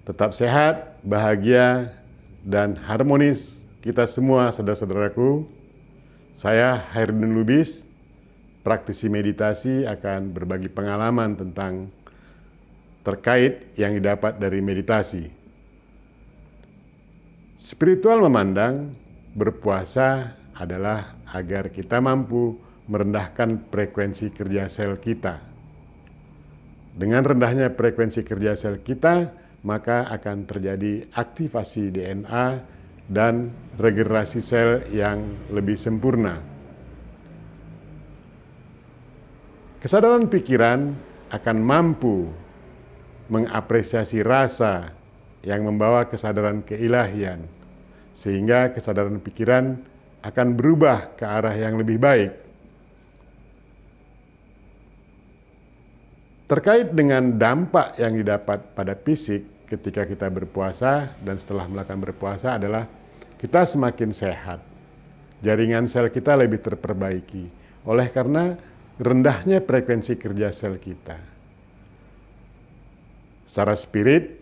Tetap sehat, bahagia, dan harmonis kita semua, saudara-saudaraku. Saya Hairudin Lubis, praktisi meditasi, akan berbagi pengalaman tentang terkait yang didapat dari meditasi. Spiritual memandang berpuasa adalah agar kita mampu merendahkan frekuensi kerja sel kita. Dengan rendahnya frekuensi kerja sel kita, maka akan terjadi aktivasi DNA dan regenerasi sel yang lebih sempurna. Kesadaran pikiran akan mampu mengapresiasi rasa yang membawa kesadaran keilahian, sehingga kesadaran pikiran akan berubah ke arah yang lebih baik. Terkait dengan dampak yang didapat pada fisik ketika kita berpuasa dan setelah melakukan berpuasa adalah kita semakin sehat. Jaringan sel kita lebih terperbaiki oleh karena rendahnya frekuensi kerja sel kita. Secara spirit,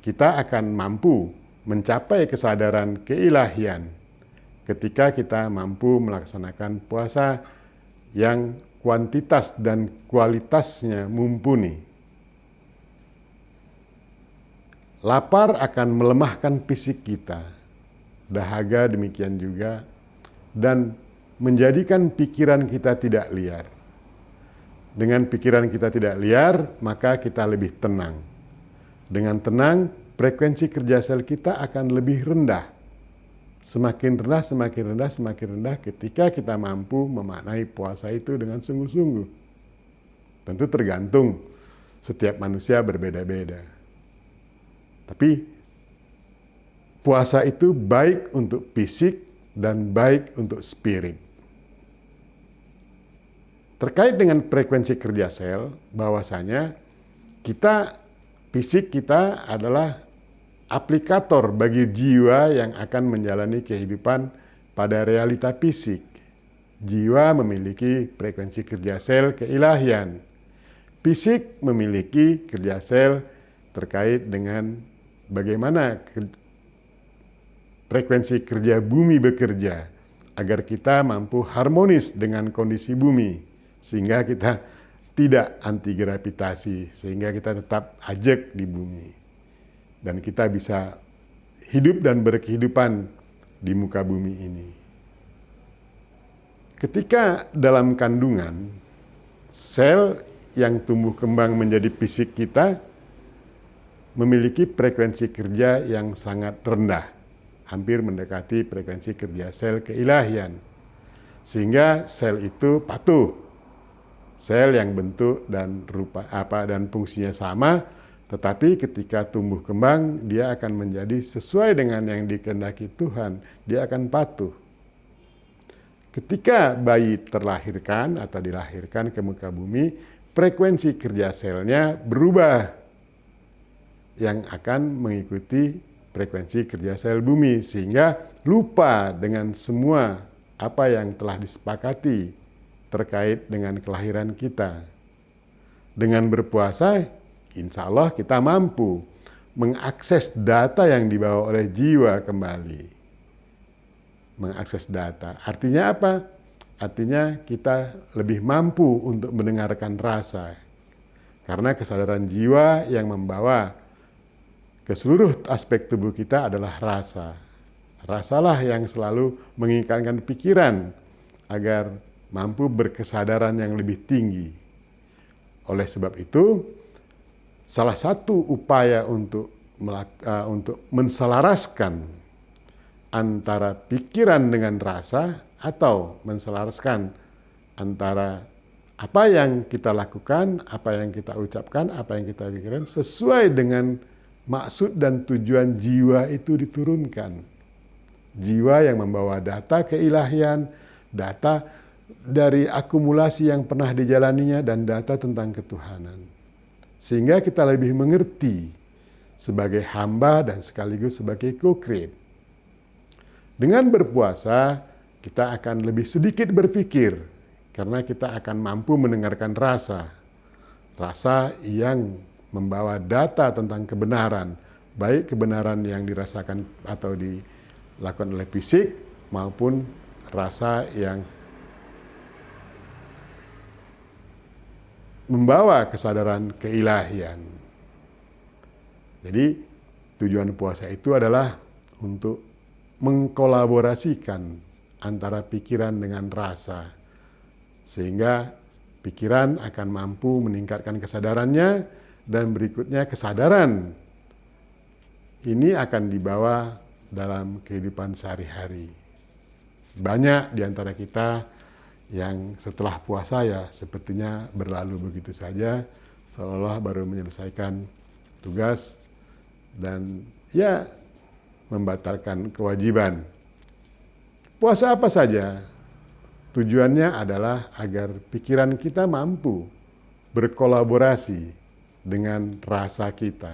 kita akan mampu mencapai kesadaran keilahian ketika kita mampu melaksanakan puasa yang kuantitas dan kualitasnya mumpuni. Lapar akan melemahkan fisik kita, dahaga demikian juga, dan menjadikan pikiran kita tidak liar. Dengan pikiran kita tidak liar, maka kita lebih tenang. Dengan tenang, frekuensi kerja sel kita akan lebih rendah. Semakin rendah, semakin rendah, semakin rendah ketika kita mampu memaknai puasa itu dengan sungguh-sungguh. Tentu tergantung, setiap manusia berbeda-beda. Tapi puasa itu baik untuk fisik dan baik untuk spirit. Terkait dengan frekuensi kerja sel, bahwasanya fisik kita adalah aplikator bagi jiwa yang akan menjalani kehidupan pada realita fisik. Jiwa memiliki frekuensi kerja sel keilahian. Fisik memiliki kerja sel terkait dengan bagaimana frekuensi kerja bumi bekerja agar kita mampu harmonis dengan kondisi bumi, sehingga kita tidak anti gravitasi, sehingga kita tetap ajak di bumi. Dan kita bisa hidup dan berkehidupan di muka bumi ini. Ketika dalam kandungan, sel yang tumbuh kembang menjadi fisik kita memiliki frekuensi kerja yang sangat rendah, hampir mendekati frekuensi kerja sel keilahian. Sehingga sel itu patuh. Sel yang bentuk dan rupa dan fungsinya sama, tetapi ketika tumbuh kembang, dia akan menjadi sesuai dengan yang dikehendaki Tuhan. Dia akan patuh. Ketika bayi terlahirkan atau dilahirkan ke muka bumi, frekuensi kerja selnya berubah, yang akan mengikuti frekuensi kerja sel bumi, sehingga lupa dengan semua apa yang telah disepakati terkait dengan kelahiran kita. Dengan berpuasa, insya Allah kita mampu mengakses data yang dibawa oleh jiwa kembali. Mengakses data. Artinya apa? Artinya kita lebih mampu untuk mendengarkan rasa. Karena kesadaran jiwa yang membawa ke seluruh aspek tubuh kita adalah rasa. Rasalah yang selalu mengingatkan pikiran agar mampu berkesadaran yang lebih tinggi. Oleh sebab itu, salah satu upaya untuk menselaraskan antara pikiran dengan rasa, atau menselaraskan antara apa yang kita lakukan, apa yang kita ucapkan, apa yang kita pikirkan, sesuai dengan maksud dan tujuan jiwa itu diturunkan. Jiwa yang membawa data keilahian, data dari akumulasi yang pernah dijalaninya, dan data tentang ketuhanan. Sehingga kita lebih mengerti sebagai hamba dan sekaligus sebagai co-create. Dengan berpuasa, kita akan lebih sedikit berpikir, karena kita akan mampu mendengarkan rasa. Rasa yang membawa data tentang kebenaran, baik kebenaran yang dirasakan atau dilakukan oleh fisik maupun rasa yang membawa kesadaran keilahian. Jadi tujuan puasa itu adalah untuk mengkolaborasikan antara pikiran dengan rasa, sehingga pikiran akan mampu meningkatkan kesadarannya, dan berikutnya kesadaran ini akan dibawa dalam kehidupan sehari-hari. Banyak di antara kita yang setelah puasa ya sepertinya berlalu begitu saja, seolah-olah baru menyelesaikan tugas dan ya membatalkan kewajiban. Puasa apa saja? Tujuannya adalah agar pikiran kita mampu berkolaborasi dengan rasa kita.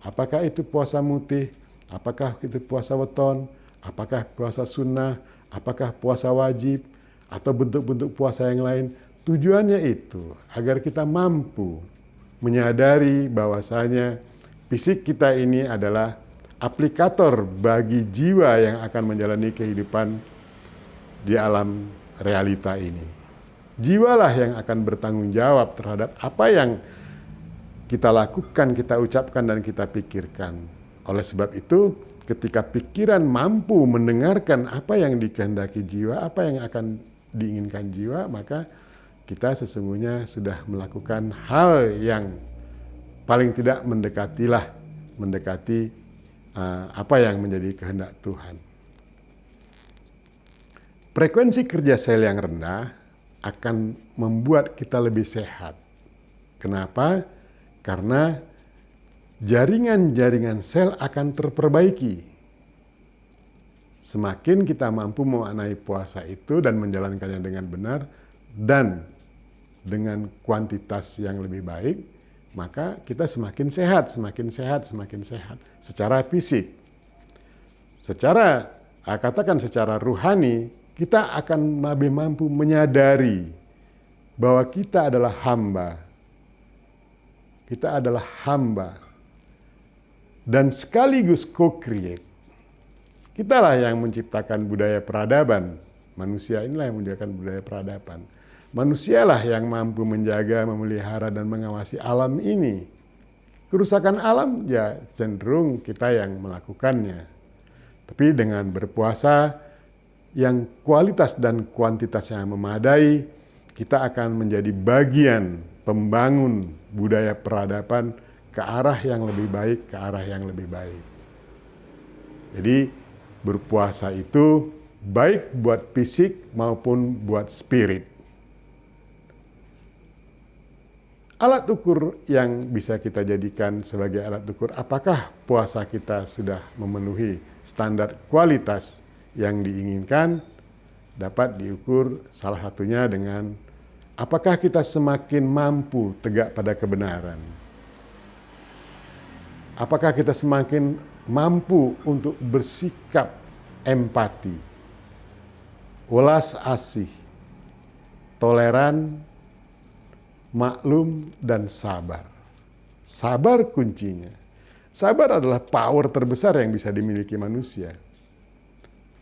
Apakah itu puasa mutih? Apakah itu puasa weton? Apakah puasa sunnah? Apakah puasa wajib? Atau bentuk-bentuk puasa yang lain? Tujuannya itu agar kita mampu menyadari bahwasanya fisik kita ini adalah aplikator bagi jiwa yang akan menjalani kehidupan di alam realita ini. Jiwalah yang akan bertanggung jawab terhadap apa yang kita lakukan, kita ucapkan, dan kita pikirkan. Oleh sebab itu, ketika pikiran mampu mendengarkan apa yang dikehendaki jiwa, apa yang akan diinginkan jiwa, maka kita sesungguhnya sudah melakukan hal yang paling tidak mendekati apa yang menjadi kehendak Tuhan. Frekuensi kerja sel yang rendah akan membuat kita lebih sehat. Kenapa? Karena jaringan-jaringan sel akan terperbaiki. Semakin kita mampu memaknai puasa itu dan menjalankannya dengan benar dan dengan kuantitas yang lebih baik, maka kita semakin sehat secara fisik. Katakan secara ruhani, kita akan lebih mampu menyadari bahwa kita adalah hamba. Kita adalah hamba dan sekaligus co-create. Kitalah yang menciptakan budaya peradaban. Manusia inilah yang menciptakan budaya peradaban. Manusialah yang mampu menjaga, memelihara, dan mengawasi alam ini. Kerusakan alam ya cenderung kita yang melakukannya. Tapi dengan berpuasa yang kualitas dan kuantitasnya memadai, kita akan menjadi bagian pembangun budaya peradaban ke arah yang lebih baik, Jadi berpuasa itu baik buat fisik maupun buat spirit. Alat ukur yang bisa kita jadikan sebagai alat ukur apakah puasa kita sudah memenuhi standar kualitas yang diinginkan dapat diukur salah satunya dengan apakah kita semakin mampu tegak pada kebenaran. Apakah kita semakin mampu untuk bersikap empati, welas asih, toleran, maklum, dan sabar. Sabar kuncinya. Sabar adalah power terbesar yang bisa dimiliki manusia.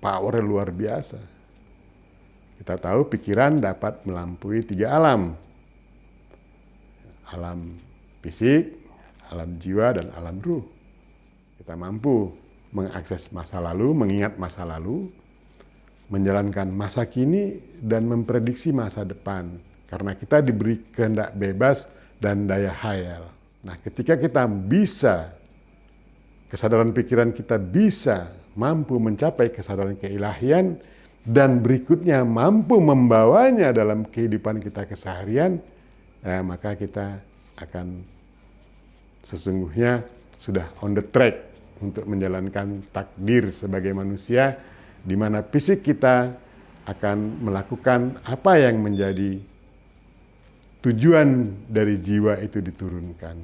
Power luar biasa. Kita tahu pikiran dapat melampaui 3 alam. Alam fisik, alam jiwa, dan alam ruh. Kita mampu mengakses masa lalu, mengingat masa lalu, menjalankan masa kini, dan memprediksi masa depan. Karena kita diberi kehendak bebas dan daya hayal. Nah, ketika kita bisa, kesadaran pikiran kita bisa mampu mencapai kesadaran keilahian, dan berikutnya mampu membawanya dalam kehidupan kita keseharian, maka kita akan sesungguhnya sudah on the track untuk menjalankan takdir sebagai manusia, di mana fisik kita akan melakukan apa yang menjadi tujuan dari jiwa itu diturunkan.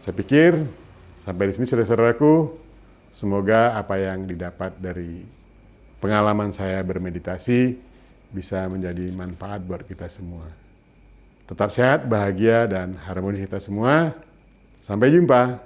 Saya pikir sampai di sini saudara-saudaraku, semoga apa yang didapat dari pengalaman saya bermeditasi bisa menjadi manfaat buat kita semua. Tetap sehat, bahagia, dan harmoni kita semua. Sampai jumpa.